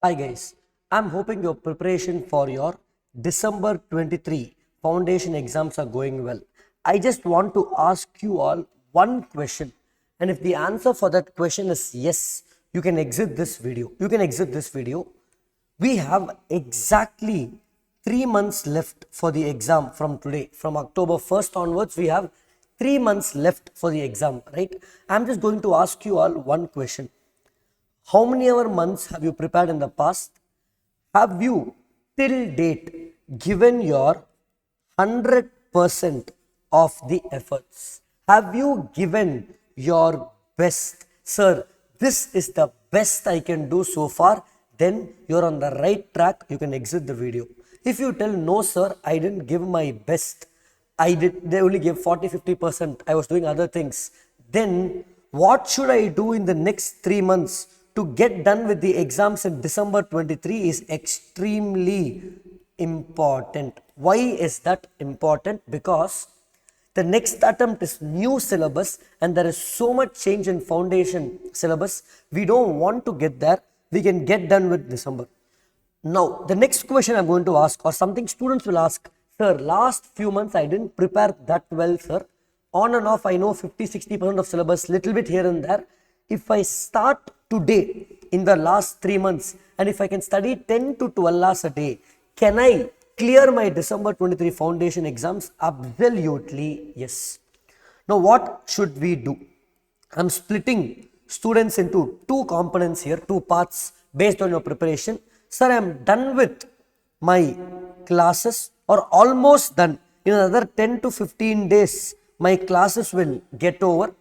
Hi guys, I'm hoping your preparation for your December 23 foundation exams are going well. I just want to ask you all one question, and if the answer for that question is yes, you can exit this video. We have exactly 3 months left for the exam from today. From October 1st onwards, we have 3 months left for the exam, right? I'm just going to ask you all one question. How many ever months have you prepared in the past? Have you till date given your 100% of the efforts? Have you given your best? Sir, this is the best I can do so far. Then you're on the right track. You can exit the video. If you tell no, sir, I didn't give my best. They only gave 40-50%. I was doing other things. Then what should I do in the next 3 months to get done with the exams in December 23 is extremely important. Why is that important? Because the next attempt is new syllabus and there is so much change in foundation syllabus. We don't want to get there. We can get done with December. Now, the next question I'm going to ask, or something students will ask, sir, last few months I didn't prepare that well, sir. On and off, I know 50-60% of syllabus, little bit here and there. If I start today in the last 3 months, and if I can study 10 to 12 hours a day, can I clear my December 23 foundation exams? Absolutely yes. Now, what should we do? I'm splitting students into two components here, two parts based on your preparation. Sir, I'm done with my classes or almost done. In another 10 to 15 days, my classes will get over.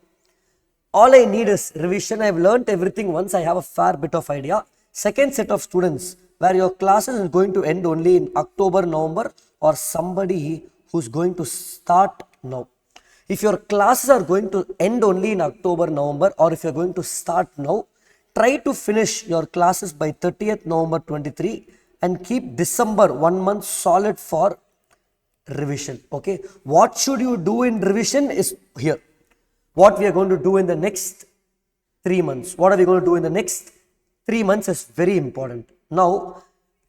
All I need is revision. I've learnt everything once. I have a fair bit of idea. Second set of students where your classes is going to end only in October, November, or somebody who's going to start now. If your classes are going to end only in October, November, or if you're going to start now, try to finish your classes by 30th November 23 and keep December 1 month solid for revision. Okay. What should you do in revision is here. What we are going to do in the next 3 months. What are we going to do in the next 3 months is very important. Now,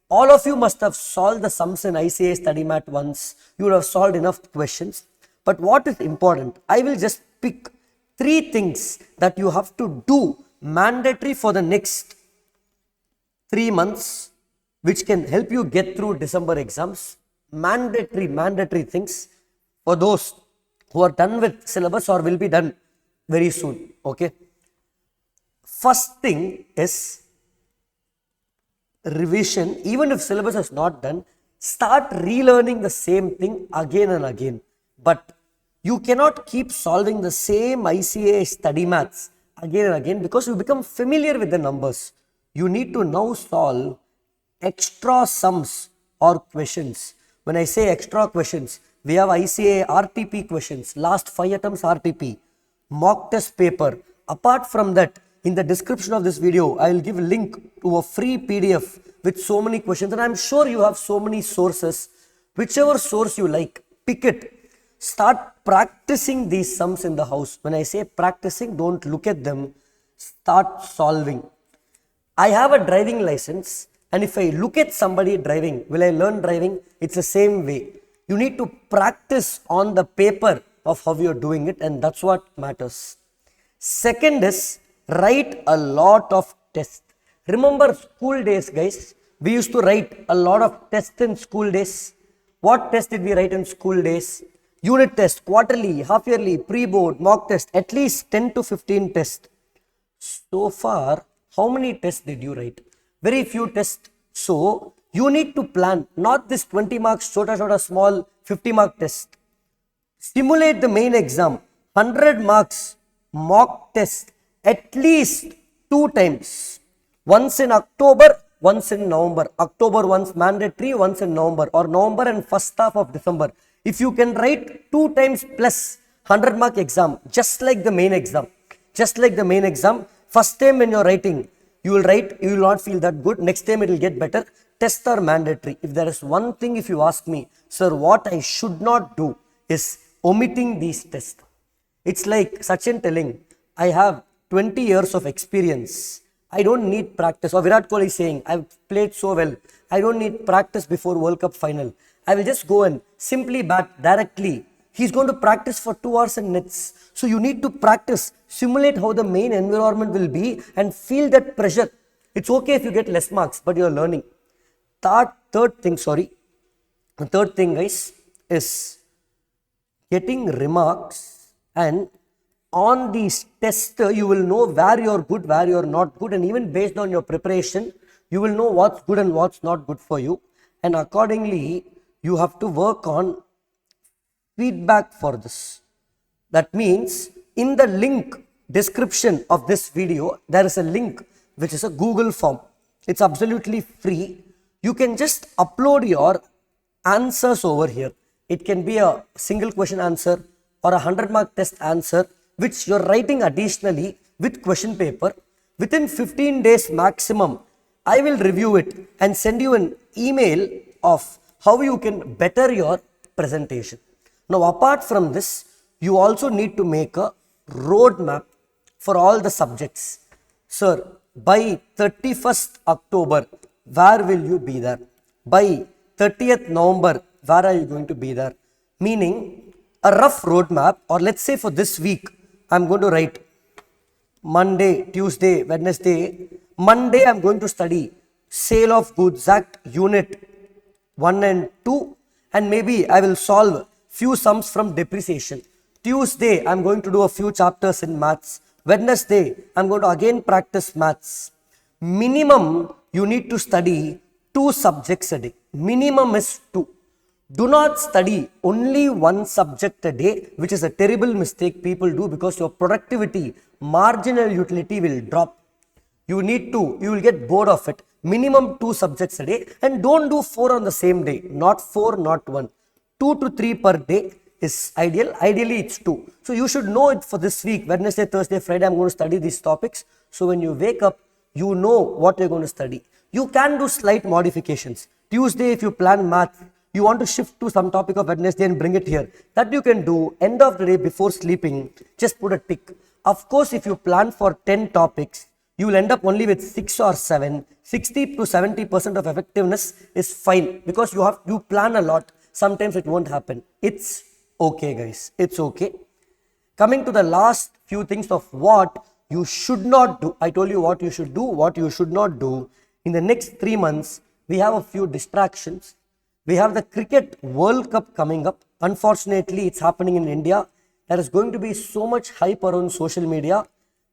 all of you must have solved the sums in ICA study mat once. You would have solved enough questions. But what is important? I will just pick 3 things that you have to do mandatory for the next 3 months, which can help you get through December exams. Mandatory things for those who are done with syllabus or will be done very soon. Okay. First thing is revision. Even if syllabus is not done, start relearning the same thing again and again. But you cannot keep solving the same ICA study maths again and again because you become familiar with the numbers. You need to now solve extra sums or questions. When I say extra questions, we have ICA RTP questions, last 5 attempts RTP, mock test paper. Apart from that, in the description of this video, I will give a link to a free PDF with so many questions, and I'm sure you have so many sources. Whichever source you like, pick it. Start practicing these sums in the house. When I say practicing, don't look at them. Start solving. I have a driving license, and if I look at somebody driving, will I learn driving? It's the same way. You need to practice on the paper of how you're doing it, and that's what matters. Second is write a lot of tests. Remember school days, guys? We used to write a lot of tests in school days. What test did we write in school days? Unit test, quarterly, half yearly, pre-board, mock test, at least 10 to 15 tests. So far, how many tests did you write? Very few tests. So, you need to plan, not this 20 marks, shorter, small 50 mark test. Simulate the main exam, 100 marks, mock test, at least 2 times. Once in October, once in November. October once mandatory, once in November, or November and first half of December. If you can write 2 times plus 100 mark exam, just like the main exam. First time when you're writing, you will write, you will not feel that good. Next time it will get better. Tests are mandatory. If there is one thing, if you ask me, sir, what I should not do is omitting these tests. It's like Sachin telling, I have 20 years of experience. I don't need practice. Or Virat Kohli is saying, I've played so well. I don't need practice before World Cup final. I will just go and simply bat directly. He's going to practice for 2 hours and nets. So you need to practice, simulate how the main environment will be and feel that pressure. It's okay if you get less marks, but you're learning. The third thing guys is getting remarks, and on these tests you will know where you're good, where you're not good, and even based on your preparation you will know what's good and what's not good for you, and accordingly you have to work on feedback for this. That means in the link description of this video there is a link which is a Google form. It's absolutely free. You can just upload your answers over here. It can be a single question answer or a 100-mark test answer which you're writing additionally with question paper. Within 15 days maximum, I will review it and send you an email of how you can better your presentation. Now apart from this, you also need to make a roadmap for all the subjects. Sir, by 31st October, where will you be there? By 30th November, where are you going to be there? Meaning a rough roadmap, or let's say for this week, I'm going to write Monday, Tuesday, Wednesday. Monday, I'm going to study Sale of Goods Act Unit 1 and 2, and maybe I will solve few sums from depreciation. Tuesday, I'm going to do a few chapters in maths. Wednesday, I'm going to again practice maths. Minimum, you need to study 2 subjects a day. Minimum is 2. Do not study only one subject a day, which is a terrible mistake people do, because your productivity, marginal utility will drop. You will get bored of it. Minimum 2 subjects a day, and don't do 4 on the same day. Not 4, not 1. 2 to 3 per day is ideal. Ideally, it's 2. So you should know it for this week. Wednesday, Thursday, Friday, I'm going to study these topics. So when you wake up, you know what you're going to study. You can do slight modifications. Tuesday, if you plan math, you want to shift to some topic of Wednesday and bring it here. That you can do. End of the day, before sleeping, just put a tick. Of course, if you plan for 10 topics, you will end up only with 6 or 7. 60 to 70% of effectiveness is fine, because you plan a lot. Sometimes it won't happen. It's okay, guys. It's okay. Coming to the last few things of what you should not do. I told you what you should do, what you should not do. In the next 3 months, we have a few distractions. We have the Cricket World Cup coming up. Unfortunately, it's happening in India. There is going to be so much hype around social media.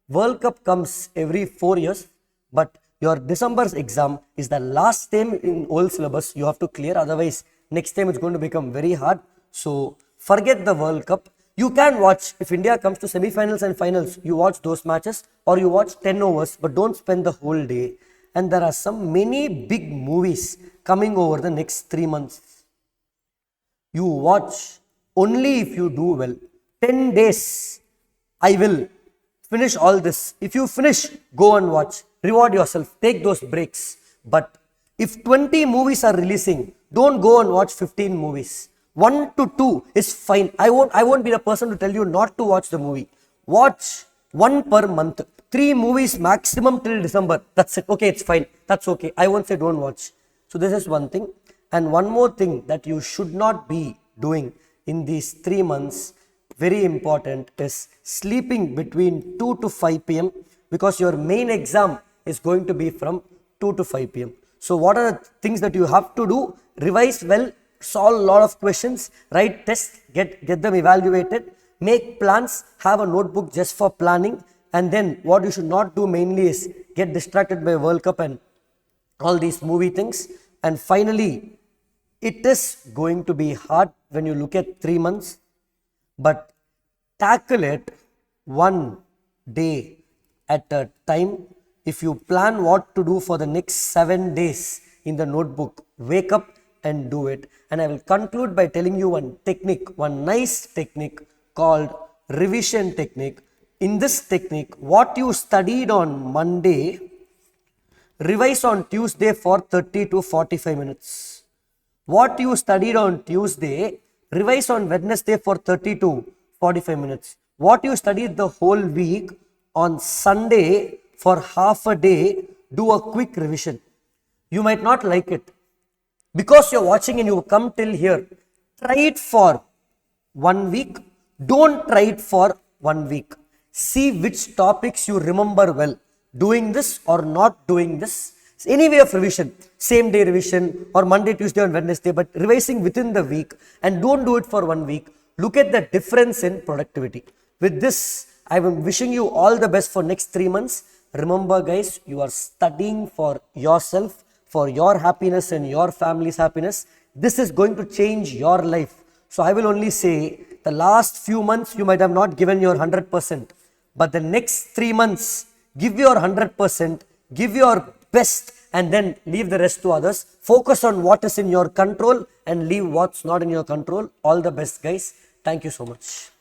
World Cup comes every 4 years, but your December's exam is the last time in old syllabus you have to clear. Otherwise, next time it's going to become very hard. So forget the World Cup. You can watch, if India comes to semi-finals and finals, you watch those matches, or you watch 10 overs, but don't spend the whole day. And there are many big movies coming over the next 3 months. You watch only if you do well. 10 days, I will finish all this. If you finish, go and watch. Reward yourself. Take those breaks. But if 20 movies are releasing, don't go and watch 15 movies. 1 to 2 is fine. I won't be the person to tell you not to watch the movie. Watch 1 per month. 3 movies maximum till December. That's it. Okay, it's fine. That's okay. I won't say don't watch. So this is one thing. And one more thing that you should not be doing in these 3 months, very important, is sleeping between 2 to 5 p.m. because your main exam is going to be from 2 to 5 p.m. So what are the things that you have to do? Revise well, solve a lot of questions, write tests, get them evaluated, make plans, have a notebook just for planning. And then what you should not do mainly is get distracted by World Cup and all these movie things. And finally, it is going to be hard when you look at 3 months, but tackle it one day at a time. If you plan what to do for the next 7 days in the notebook, wake up and do it. And I will conclude by telling you one technique, one nice technique called revision technique. In this technique, what you studied on Monday, revise on Tuesday for 30 to 45 minutes. What you studied on Tuesday, revise on Wednesday for 30 to 45 minutes. What you studied the whole week, on Sunday for half a day, do a quick revision. You might not like it. Because you're watching and you come till here, try it for 1 week. Don't try it for 1 week. See which topics you remember well. Doing this or not doing this. Any way of revision. Same day revision or Monday, Tuesday and Wednesday. But revising within the week. And don't do it for 1 week. Look at the difference in productivity. With this, I am wishing you all the best for next 3 months. Remember guys, you are studying for yourself, for your happiness and your family's happiness. This is going to change your life. So I will only say the last few months you might have not given your 100%. But the next 3 months, give your 100%, give your best and then leave the rest to others. Focus on what is in your control and leave what's not in your control. All the best guys. Thank you so much.